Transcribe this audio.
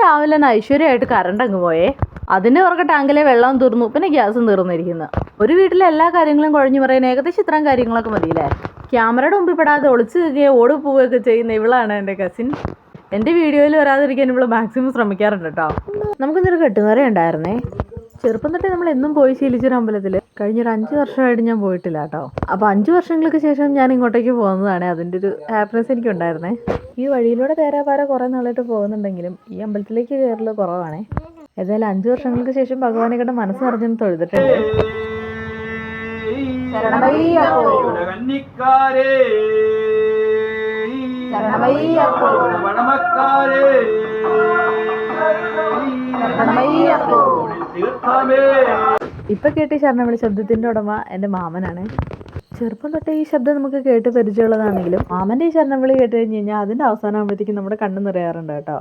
രാവിലെ തന്നെ ഐശ്വര്യമായിട്ട് കറണ്ട് അങ്ങ് പോയേ. അതിൻ്റെ പുറകെ ടാങ്കിലെ വെള്ളം തീർന്നു, പിന്നെ ഗ്യാസും തീർന്നിരിക്കുന്നു. ഒരു വീട്ടിലെ എല്ലാ കാര്യങ്ങളും കുഴഞ്ഞു പറയാൻ ഏകദേശം ഇത്രയും കാര്യങ്ങളൊക്കെ മതിയില്ലേ. ക്യാമറയുടെ മുമ്പിൽ പെടാതെ ഒളിച്ചു നിൽക്കുകയോ ഓടി പോവുകയൊക്കെ ചെയ്യുന്ന ഇവളാണ് എൻ്റെ കസിൻ. എൻ്റെ വീഡിയോയിൽ വരാതിരിക്കാൻ ഇവള് മാക്സിമം ശ്രമിക്കാറുണ്ട് കേട്ടോ. നമുക്കിന്നൊരു കെട്ടുകാരെ ഉണ്ടായിരുന്നേ. ചെറുപ്പം തൊട്ടേ നമ്മൾ എന്നും പോയി ശീലിച്ചൊരു അമ്പലത്തിൽ കഴിഞ്ഞൊരു 5 വർഷമായിട്ട് ഞാൻ പോയിട്ടില്ല കേട്ടോ. അപ്പോൾ 5 വർഷങ്ങൾക്ക് ശേഷം ഞാൻ ഇങ്ങോട്ടേക്ക് പോകുന്നതാണ്. അതിൻ്റെ ഒരു ഹാപ്പിനെസ് എനിക്കുണ്ടായിരുന്നേ. ഈ വഴിയിലൂടെ തേരാപാര കുറേ നാളായിട്ട് പോകുന്നുണ്ടെങ്കിലും ഈ അമ്പലത്തിലേക്ക് കയറൽ കുറവാണേ. ഏതായാലും 5 വർഷങ്ങൾക്ക് ശേഷം ഭഗവാനെ കണ്ട് മനസ്സ് നിറഞ്ഞെന്ന് തൊഴുതിട്ടുണ്ട്. ഇപ്പൊ കേട്ട ശരണവിളി ശബ്ദത്തിന്റെ ഉടമ എൻ്റെ മാമനാണ്. ചെറുപ്പം തൊട്ടേ ഈ ശബ്ദം നമുക്ക് കേട്ട് പരിചയമുള്ളതാണെങ്കിലും മാമന്റെ ഈ ശരണവിളി കേട്ട് കഴിഞ്ഞ് കഴിഞ്ഞാൽ അതിന്റെ അവസാനം ആകുമ്പോഴത്തേക്കും നമ്മുടെ കണ്ണ് നിറയാറുണ്ട് കേട്ടോ.